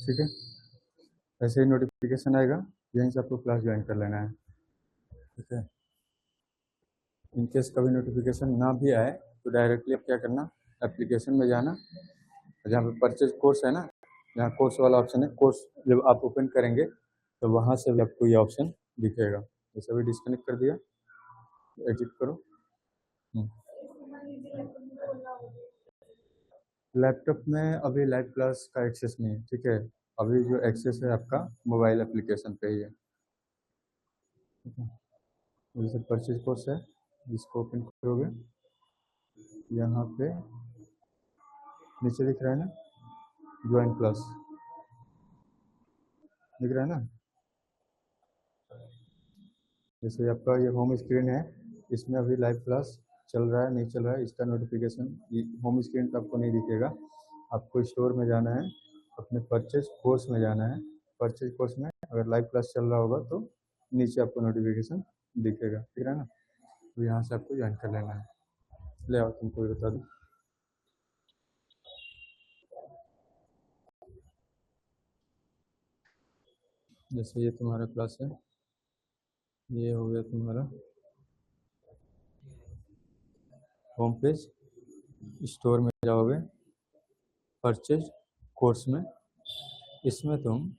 ठीक है, ऐसे ही नोटिफिकेशन आएगा, यहीं से आपको क्लास ज्वाइन कर लेना है। ठीक है, इनकेस कभी नोटिफिकेशन ना भी आए तो डायरेक्टली आप क्या करना, एप्लीकेशन में जाना, जहाँ पे परचेज कोर्स है ना, जहाँ कोर्स वाला ऑप्शन है, कोर्स जब आप ओपन करेंगे तो वहाँ से भी आपको ये ऑप्शन दिखेगा। ये सभी डिस्कनेक्ट कर दिया, एडिट करो। लैपटॉप में अभी लाइव क्लास का एक्सेस नहीं है। ठीक है, अभी जो एक्सेस है आपका मोबाइल एप्लीकेशन पे ही है। ठीक है, जैसे परचेज कोर्स है, जिसको ओपन करोगे, यहाँ पे नीचे दिख रहा है ना, ज्वाइन क्लास दिख रहा है ना। जैसे आपका ये होम स्क्रीन है, इसमें अभी लाइव क्लास चल रहा है नहीं चल रहा है इसका नोटिफिकेशन होम स्क्रीन पर आपको नहीं दिखेगा। आपको स्टोर में जाना है, अपने परचेज कोर्स में जाना है। परचेज कोर्स में अगर लाइव क्लास चल रहा होगा तो नीचे आपको नोटिफिकेशन दिखेगा, ठीक है ना। तो यहाँ से आपको ज्वाइन कर लेना है। ले आओ, तुमको बता दूँ। जैसे ये तुम्हारा क्लास है, ये हो गया तुम्हारा होम पेज। स्टोर में जाओगे, परचेज कोर्स में, इसमें तुम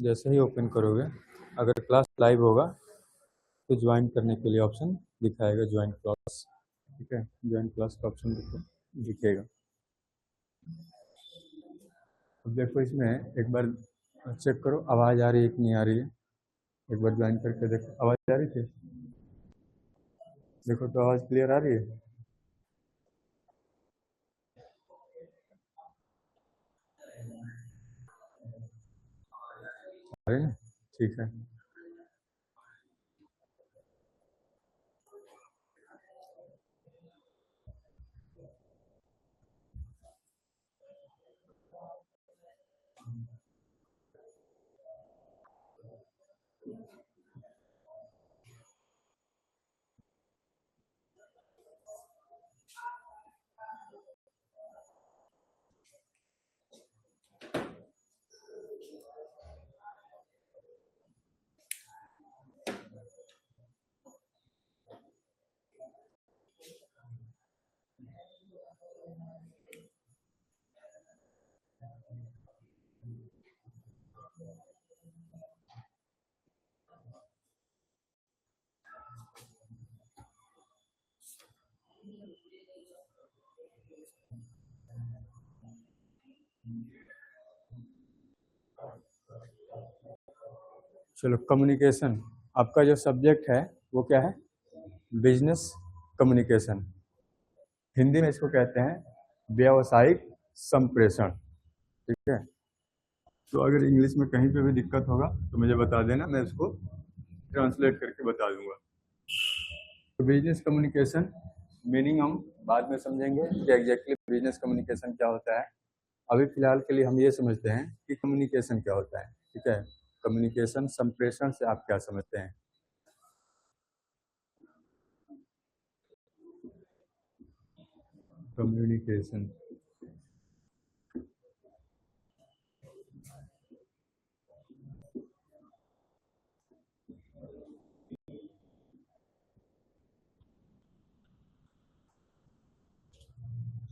जैसे ही ओपन करोगे, अगर क्लास लाइव होगा तो ज्वाइन करने के लिए ऑप्शन दिखाएगा, ज्वाइन क्लास। ठीक है, ज्वाइन क्लास का ऑप्शन दिखेगा। अब देखो, इसमें एक बार चेक करो आवाज़ आ रही है कि नहीं आ रही है। एक बार ज्वाइन करके देखो, आवाज़ आ रही थी, देखो तो आवाज़ क्लियर आ रही है। आ रही है ना, ठीक है। चलो, कम्युनिकेशन आपका जो सब्जेक्ट है वो क्या है, बिजनेस कम्युनिकेशन। हिंदी में इसको कहते हैं व्यावसायिक संप्रेषण। ठीक है, तो अगर इंग्लिश में कहीं पे भी दिक्कत होगा तो मुझे बता देना, मैं इसको ट्रांसलेट करके बता दूंगा। तो बिजनेस कम्युनिकेशन मीनिंग हम बाद में समझेंगे कि एग्जैक्टली बिजनेस कम्युनिकेशन क्या होता है। अभी फिलहाल के लिए हम ये समझते हैं कि कम्युनिकेशन क्या होता है। ठीक है, कम्युनिकेशन संप्रेषण से आप क्या समझते हैं। कम्युनिकेशन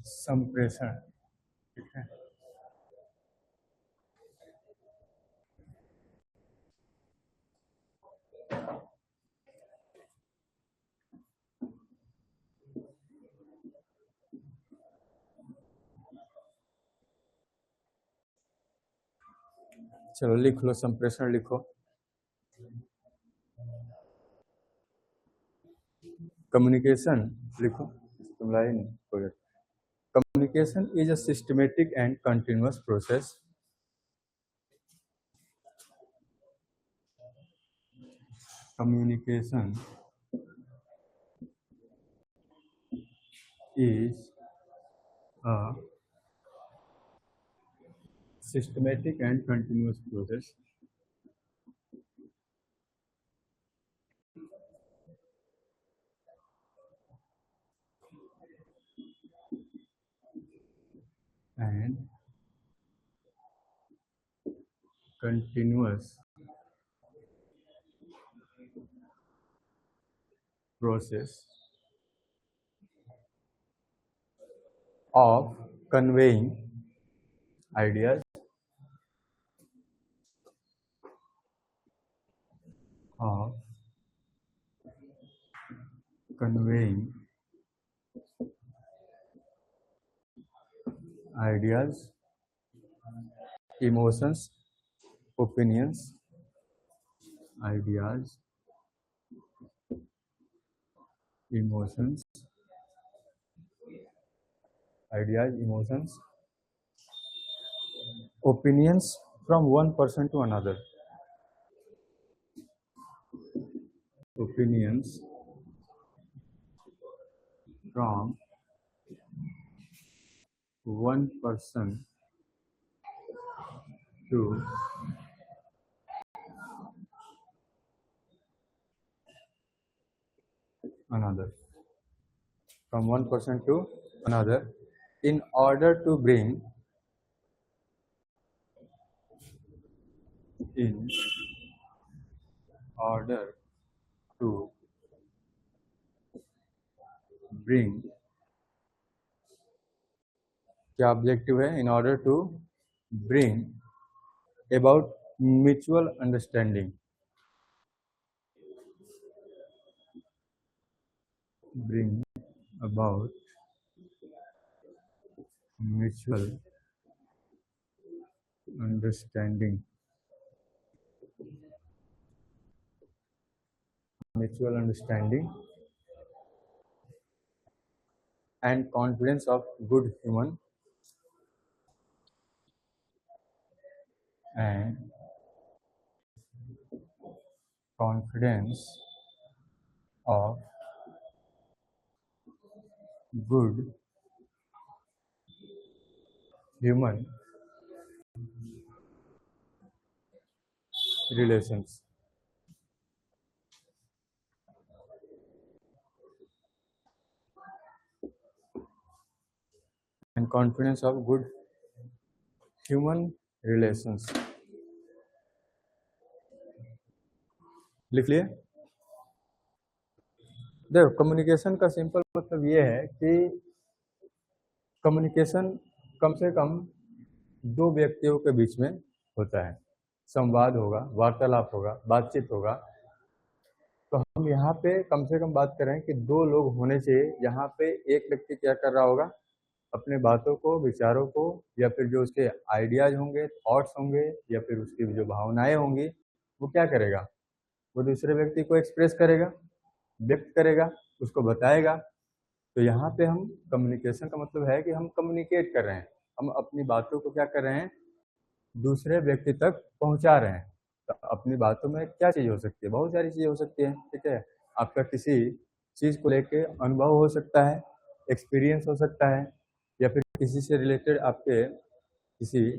संप्रेषण। ठीक है, चलो लिख लो, संप्रेषण लिखो। कम्युनिकेशन लिखो, तुम line communication is a systematic and continuous process communication is a systematic and continuous process and continuous process of conveying ideas, of conveying ideas, emotions, opinions, ideas, emotions, opinions from one person to another. Opinions from one person to another. From one person to another, in order to bring क्या objective है? In order to bring about mutual understanding, bring about mutual understanding, and confidence of good human and confidence of good human relations. And confidence of good human relations. लिख लिए? देखो, communication का simple मतलब ये है कि communication कम से कम दो व्यक्तियों के बीच में होता है। संवाद होगा, वार्तालाप होगा, बातचीत होगा। तो हम यहाँ पे कम से कम बात कर रहे हैं कि दो लोग होने चाहिए। यहाँ पे एक व्यक्ति क्या कर रहा होगा, अपने बातों को, विचारों को, या फिर जो उसके आइडियाज होंगे, थॉट्स होंगे, या फिर उसकी जो भावनाएं होंगी, वो क्या करेगा, वो दूसरे व्यक्ति को एक्सप्रेस करेगा, व्यक्त करेगा, उसको बताएगा। तो यहाँ पे हम कम्युनिकेशन का मतलब है कि हम कम्युनिकेट कर रहे हैं, हम अपनी बातों को क्या कर रहे हैं, दूसरे व्यक्ति तक पहुँचा रहे हैं। तो अपनी बातों में क्या चीज़ हो सकती है, बहुत सारी चीज़ें हो सकती हैं। ठीक है, आपका किसी चीज़ को लेके अनुभव हो सकता है, एक्सपीरियंस हो सकता है, या फिर किसी से रिलेटेड आपके किसी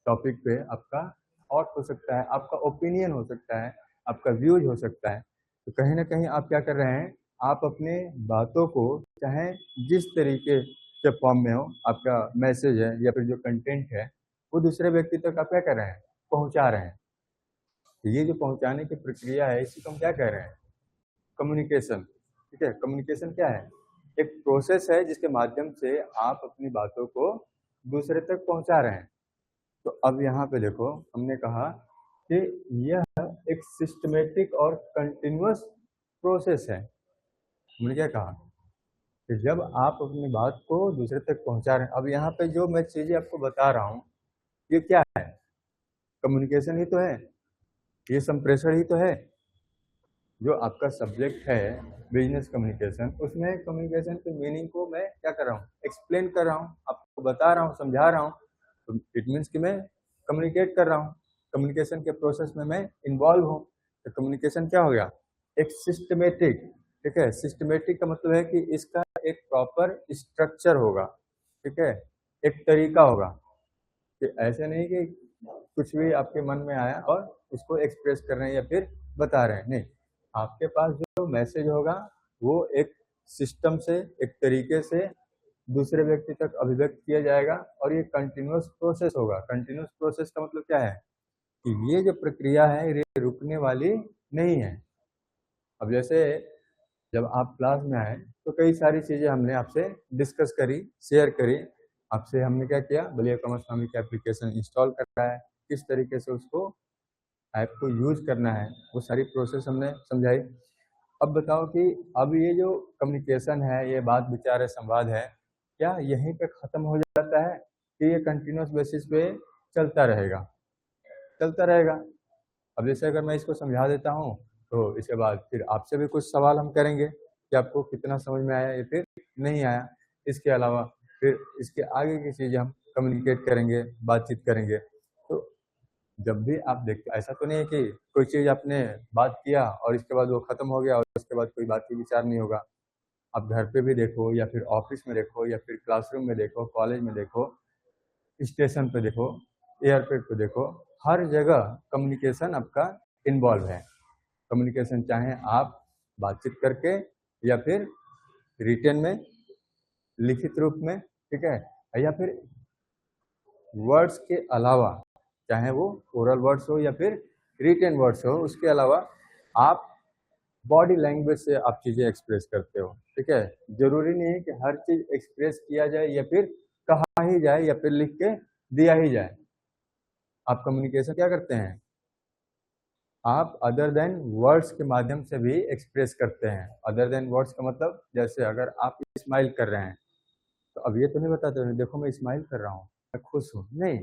टॉपिक पे आपका थॉट हो सकता है, आपका ओपिनियन हो सकता है, आपका व्यूज हो सकता है। तो कहीं ना कहीं आप क्या कर रहे हैं, आप अपने बातों को चाहे जिस तरीके के फॉर्म में हो, आपका मैसेज है या फिर जो कंटेंट है, वो दूसरे व्यक्ति तक आप क्या कर रहे हैं, पहुंचा रहे हैं। तो ये जो पहुंचाने की प्रक्रिया है, इसी को हम क्या कह रहे हैं, कम्युनिकेशन। ठीक है, कम्युनिकेशन क्या है, एक प्रोसेस है जिसके माध्यम से आप अपनी बातों को दूसरे तक पहुंचा रहे हैं। तो अब यहाँ पे देखो, हमने कहा कि यह एक सिस्टमेटिक और कंटिन्यूअस प्रोसेस है। हमने क्या कहा कि जब आप अपनी बात को दूसरे तक पहुंचा रहे हैं, अब यहाँ पे जो मैं चीजें आपको बता रहा हूँ, ये क्या है, कम्युनिकेशन ही तो है, ये संप्रेषण ही तो है। जो आपका सब्जेक्ट है बिजनेस कम्युनिकेशन, उसमें कम्युनिकेशन के मीनिंग को मैं क्या कर रहा हूँ, एक्सप्लेन कर रहा हूँ, आपको बता रहा हूँ, समझा रहा हूँ। तो इट मीन्स कि मैं कम्युनिकेट कर रहा हूँ, कम्युनिकेशन के प्रोसेस में मैं इन्वॉल्व हूँ। तो कम्युनिकेशन क्या हो गया, एक सिस्टमेटिक। ठीक है, सिस्टमेटिक का मतलब है कि इसका एक प्रॉपर स्ट्रक्चर होगा। ठीक है, एक तरीका होगा। कि ऐसे नहीं कि कुछ भी आपके मन में आया और उसको एक्सप्रेस कर रहे हैं या फिर बता रहे हैं, नहीं। आपके पास जो मैसेज होगा वो एक सिस्टम से, एक तरीके से दूसरे व्यक्ति तक अभिव्यक्त किया जाएगा और ये कंटिन्यूअस प्रोसेस होगा। कंटिन्यूअस प्रोसेस का मतलब क्या है कि ये जो प्रक्रिया है ये रुकने वाली नहीं है। अब जैसे जब आप क्लास में आए तो कई सारी चीज़ें हमने आपसे डिस्कस करी, शेयर करी। आपसे हमने क्या किया, बलिया कॉमर्स नामिक एप्लीकेशन इंस्टॉल करना है, किस तरीके से उसको ऐप को यूज करना है, वो सारी प्रोसेस हमने समझाई। अब बताओ कि अब ये जो कम्युनिकेशन है, ये बात विचार है, संवाद है, क्या यहीं पे खत्म हो जाता है कि ये कंटिन्यूअस बेसिस पे चलता रहेगा? चलता रहेगा। अब जैसे अगर मैं इसको समझा देता हूँ तो इसके बाद फिर आपसे भी कुछ सवाल हम करेंगे कि आपको कितना समझ में आया या फिर नहीं आया। इसके अलावा फिर इसके आगे की चीज़ें हम कम्युनिकेट करेंगे, बातचीत करेंगे। तो जब भी आप देखते, ऐसा तो नहीं है कि कोई चीज़ आपने बात किया और इसके बाद वो खत्म हो गया और उसके बाद कोई बात की विचार नहीं होगा। आप घर पे भी देखो या फिर ऑफिस में देखो या फिर क्लासरूम में देखो, कॉलेज में देखो, स्टेशन पे देखो, एयरपोर्ट पे देखो, हर जगह कम्युनिकेशन आपका इन्वॉल्व है। कम्युनिकेशन चाहे आप बातचीत करके या फिर रिटन में, लिखित रूप में, ठीक है, या फिर वर्ड्स के अलावा, चाहे वो ओरल वर्ड्स हो या फिर रिटन वर्ड्स हो, उसके अलावा आप बॉडी लैंग्वेज से आप चीज़ें एक्सप्रेस करते हो, ठीक है। जरूरी नहीं है कि हर चीज़ एक्सप्रेस किया जाए या फिर कहा ही जाए या फिर लिख के दिया ही जाए। आप कम्युनिकेशन क्या करते हैं, आप अदर देन वर्ड्स के माध्यम से भी एक्सप्रेस करते हैं। अदर देन वर्ड्स का मतलब, जैसे अगर आप स्माइल कर रहे हैं तो अब ये तो नहीं बताते देखो मैं स्माइल कर रहा हूँ, मैं खुश हूँ, नहीं।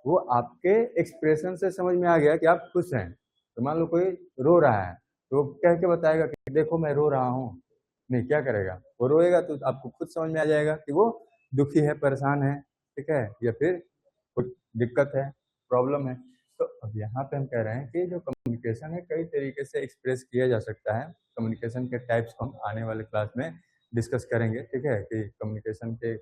वो आपके एक्सप्रेशन से समझ में आ गया कि आप खुश हैं। तो मान लो कोई रो रहा है तो कह के बताएगा कि देखो मैं रो रहा हूँ, नहीं, क्या करेगा, वो रोएगा तो आपको खुद समझ में आ जाएगा कि वो दुखी है, परेशान है, ठीक है, या फिर कुछ दिक्कत है, प्रॉब्लम है। तो अब यहाँ पे हम कह रहे हैं कि जो कम्युनिकेशन है कई तरीके से एक्सप्रेस किया जा सकता है। कम्युनिकेशन के टाइप्स को हम आने वाले क्लास में डिस्कस करेंगे, ठीक है, कि कम्युनिकेशन के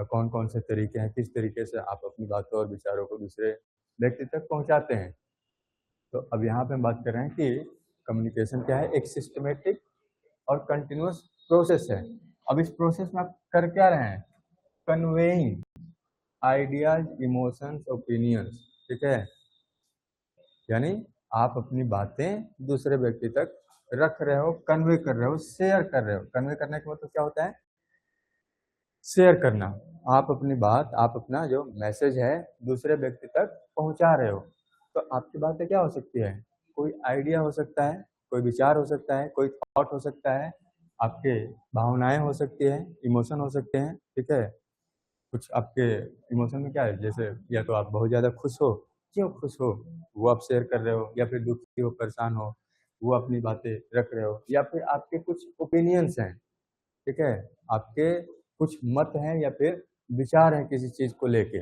कौन कौन से तरीके हैं, किस तरीके से आप अपनी बातों और विचारों को दूसरे व्यक्ति तक पहुंचाते हैं। तो अब यहाँ पे हम बात कर रहे हैं कि कम्युनिकेशन क्या है, एक सिस्टमेटिक और कंटिन्यूअस प्रोसेस है। अब इस प्रोसेस में आप कर क्या रहे हैं, कन्वेइंग आइडियाज, इमोशंस, ओपिनियंस, ठीक है, यानी आप अपनी बातें दूसरे व्यक्ति तक रख रहे हो, कन्वे कर रहे हो, शेयर कर रहे हो। कन्वे करने का मतलब क्या होता है, शेयर करना। आप अपनी बात, आप अपना जो मैसेज है दूसरे व्यक्ति तक पहुंचा रहे हो। तो आपकी बातें क्या हो सकती है, कोई आइडिया हो सकता है, कोई विचार हो सकता है, कोई थॉट हो सकता है, आपके भावनाएं हो सकती है, इमोशन हो सकते हैं, ठीक है। कुछ आपके इमोशन में क्या है, जैसे या तो आप बहुत ज़्यादा खुश हो, क्यों खुश हो वो आप शेयर कर रहे हो, या फिर दुखी हो, परेशान हो, वो अपनी बातें रख रहे हो, या फिर आपके कुछ ओपिनियंस हैं, ठीक है, आपके कुछ मत हैं या फिर विचार हैं किसी चीज़ को लेके,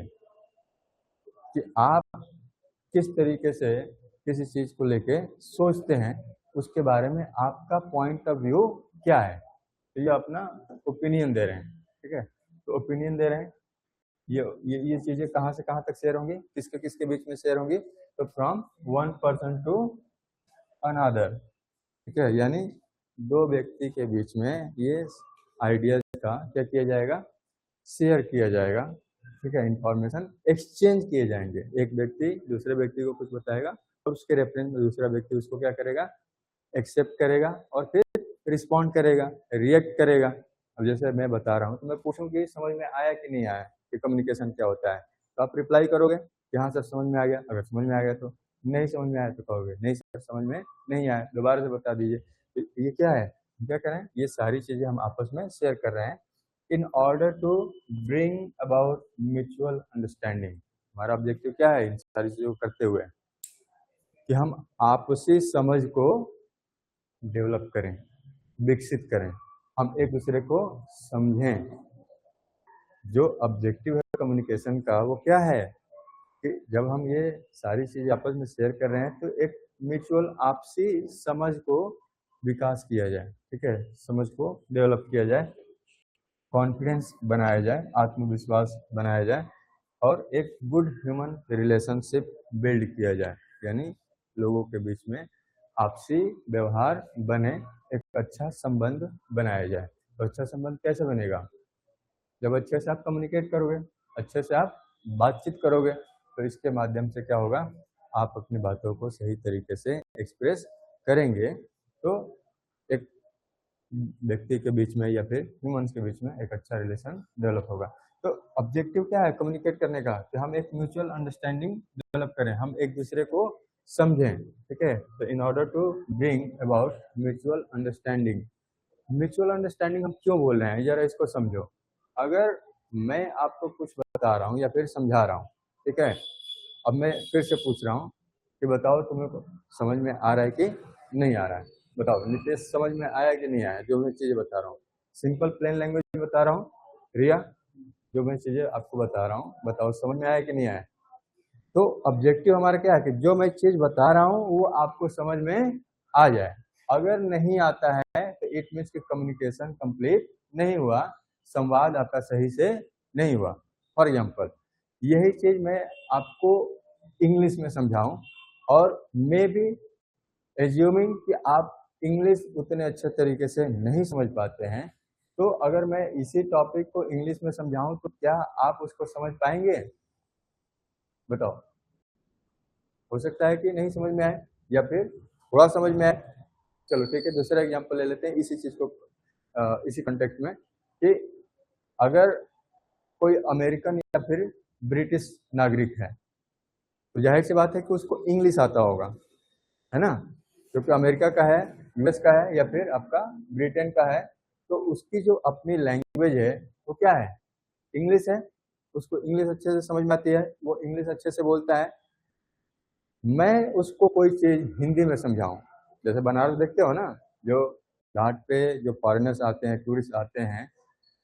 कि आप किस तरीके से किसी चीज़ को लेके सोचते हैं, उसके बारे में आपका पॉइंट ऑफ व्यू क्या है। तो ये अपना ओपिनियन दे रहे हैं, ठीक है। तो ओपिनियन दे रहे हैं, ये चीज़ें कहाँ से कहाँ तक शेयर होंगी, किसके किसके बीच में शेयर होंगी, तो from one person to another, ठीक है, यानी दो व्यक्ति के बीच में ये आइडियाज का क्या किया जाएगा, शेयर किया जाएगा, ठीक है, इंफॉर्मेशन एक्सचेंज किए जाएंगे। एक व्यक्ति दूसरे व्यक्ति को कुछ बताएगा और उसके रेफरेंस में दूसरा व्यक्ति उसको क्या करेगा, एक्सेप्ट करेगा और फिर रिस्पॉन्ड करेगा, रिएक्ट करेगा। अब जैसे मैं बता रहा हूँ तो मैं पूछूं कि समझ में आया कि नहीं आया, कि कम्युनिकेशन क्या होता है, तो आप रिप्लाई करोगे कि हाँ सर समझ में आ गया। अगर समझ में आ गया तो, नहीं समझ में आया तो कहोगे नहीं सर समझ में नहीं आया, दोबारा से बता दीजिए। तो ये क्या है, क्या कर रहे हैं, ये सारी चीज़ें हम आपस में शेयर कर रहे हैं in order to bring about mutual understanding. हमारा ऑब्जेक्टिव क्या है इन सारी चीज़ों को करते हुए, कि हम आपसी समझ को डेवलप करें, विकसित करें, हम एक दूसरे को समझें। जो ऑब्जेक्टिव है कम्युनिकेशन का वो क्या है, कि जब हम ये सारी चीज़ें आपस में शेयर कर रहे हैं तो एक म्यूचुअल आपसी समझ को विकास किया जाए, ठीक है, समझ को डेवलप किया जाए, कॉन्फिडेंस बनाया जाए, आत्मविश्वास बनाया जाए, और एक गुड ह्यूमन रिलेशनशिप बिल्ड किया जाए, यानी लोगों के बीच में आपसी व्यवहार बने, एक अच्छा संबंध बनाया जाए। तो अच्छा संबंध कैसे बनेगा? जब अच्छे से आप कम्युनिकेट करोगे, अच्छे से आप बातचीत करोगे, तो इसके माध्यम से क्या होगा, आप अपनी बातों को सही तरीके से एक्सप्रेस करेंगे, तो एक व्यक्ति के बीच में या फिर ह्यूमंस के बीच में एक अच्छा रिलेशन डेवलप होगा। तो ऑब्जेक्टिव क्या है कम्युनिकेट करने का? कि हम एक म्यूचुअल अंडरस्टैंडिंग डेवलप करें, हम एक दूसरे को समझें, ठीक है। तो in order to bring about mutual understanding, mutual understanding हम क्यों बोल रहे हैं, जरा इसको समझो। अगर मैं आपको कुछ बता रहा हूँ या फिर समझा रहा हूँ, ठीक है, अब मैं फिर से पूछ रहा हूँ कि बताओ तुम्हें समझ में आ रहा है कि नहीं आ रहा है? बताओ नितेश, समझ में आया कि नहीं आया जो मैं चीज़ें बता रहा हूँ? सिंपल प्लेन लैंग्वेज में बता रहा हूँ। रिया, जो मैं चीज़ें आपको बता रहा हूँ, बताओ समझ में आया कि नहीं आया? तो ऑब्जेक्टिव हमारा क्या है कि जो मैं चीज़ बता रहा हूँ वो आपको समझ में आ जाए। अगर नहीं आता है तो इट मीन्स कि कम्युनिकेशन कंप्लीट नहीं हुआ, संवाद आपका सही से नहीं हुआ। फॉर एग्जाम्पल, यही चीज़ मैं आपको इंग्लिश में समझाऊं और मे बी एज्यूमिंग कि आप इंग्लिश उतने अच्छे तरीके से नहीं समझ पाते हैं, तो अगर मैं इसी टॉपिक को इंग्लिश में समझाऊं तो क्या आप उसको समझ पाएंगे? बताओ। हो सकता है कि नहीं समझ में आए या फिर थोड़ा समझ में आए। चलो ठीक है, दूसरा एग्जांपल ले लेते हैं इसी चीज़ को, इसी कॉन्टेक्स्ट में, कि अगर कोई अमेरिकन या फिर ब्रिटिश नागरिक है, तो जाहिर सी बात है कि उसको इंग्लिश आता होगा, है ना, क्योंकि अमेरिका का है, यूएस का है या फिर आपका ब्रिटेन का है, तो उसकी जो अपनी लैंग्वेज है वो क्या है? इंग्लिश है। उसको इंग्लिश अच्छे से समझ में आती है, वो इंग्लिश अच्छे से बोलता है। मैं उसको कोई चीज़ हिंदी में समझाऊं, जैसे बनारस देखते हो ना, जो घाट पे जो फॉरेनर्स आते हैं, टूरिस्ट आते हैं,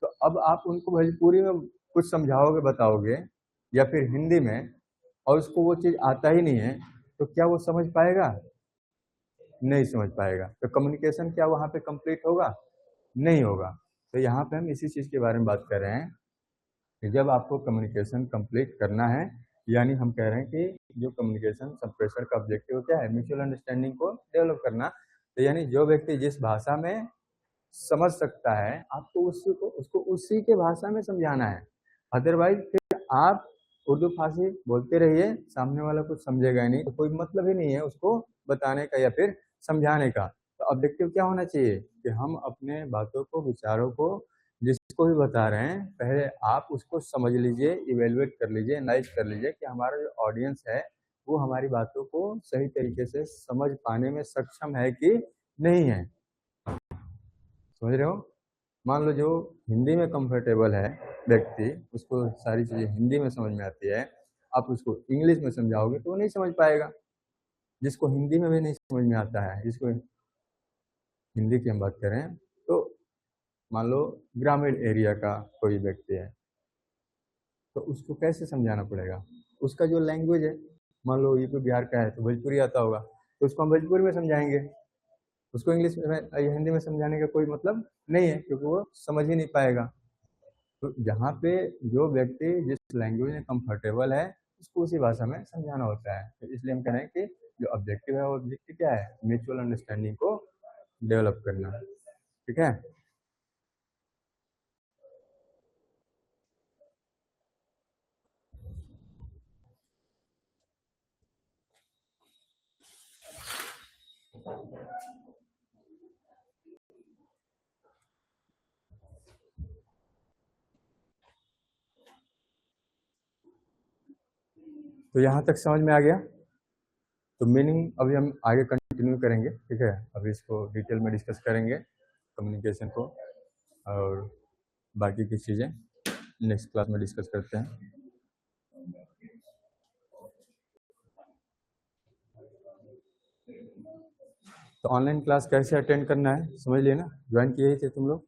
तो अब आप उनको भोजपुरी में कुछ समझाओगे, बताओगे या फिर हिंदी में, और उसको वो चीज़ आता ही नहीं है, तो क्या वो समझ पाएगा? नहीं समझ पाएगा। तो कम्युनिकेशन क्या वहाँ पे कंप्लीट होगा? नहीं होगा। तो यहाँ पे हम इसी चीज़ के बारे में बात कर रहे हैं कि जब आपको कम्युनिकेशन कंप्लीट करना है, यानी हम कह रहे हैं कि जो कम्युनिकेशन संप्रेषण का ऑब्जेक्टिव क्या है? म्यूचुअल अंडरस्टैंडिंग को डेवलप करना। तो यानी जो व्यक्ति जिस भाषा में समझ सकता है, आपको उसको उसी के भाषा में समझाना है। अदरवाइज फिर आप उर्दू फारसी बोलते रहिए, सामने वाला कुछ समझेगा ही नहीं, तो कोई मतलब ही नहीं है उसको बताने का या फिर समझाने का। तो ऑब्जेक्टिव क्या होना चाहिए कि हम अपने बातों को, विचारों को जिसको भी बता रहे हैं, पहले आप उसको समझ लीजिए, इवेलुएट कर लीजिए, एनालाइज कर लीजिए कि हमारा जो ऑडियंस है वो हमारी बातों को सही तरीके से समझ पाने में सक्षम है कि नहीं है। समझ रहे हो? मान लो जो हिंदी में कंफर्टेबल है व्यक्ति, उसको सारी चीज़ें हिंदी में समझ में आती है, आप उसको इंग्लिश में समझाओगे तो वो नहीं समझ पाएगा। जिसको हिंदी में भी नहीं समझ में आता है, जिसको हिंदी की हम बात करें, तो मान लो ग्रामीण एरिया का कोई व्यक्ति है, तो उसको कैसे समझाना पड़ेगा? उसका जो लैंग्वेज है, मान लो यूपी बिहार का है तो भोजपुरी आता होगा, तो उसको हम भोजपुरी में समझाएंगे, उसको इंग्लिश में या हिंदी में समझाने का कोई मतलब नहीं है, क्योंकि वो समझ ही नहीं पाएगा। तो जहाँ पे जो व्यक्ति जिस लैंग्वेज में कंफर्टेबल है, उसको उसी भाषा में समझाना होता है। तो इसलिए हम कह रहे हैं कि जो ऑब्जेक्टिव है वो ऑब्जेक्टिव क्या है? म्यूचुअल अंडरस्टैंडिंग को डेवलप करना। ठीक है। तो यहाँ तक समझ में आ गया? तो मीनिंग अभी हम आगे कंटिन्यू करेंगे, ठीक है। अभी इसको डिटेल में डिस्कस करेंगे कम्युनिकेशन को, और बाकी की चीज़ें नेक्स्ट क्लास में डिस्कस करते हैं। तो ऑनलाइन क्लास कैसे अटेंड करना है समझ लिए ना? ज्वाइन किए ही थे तुम लोग?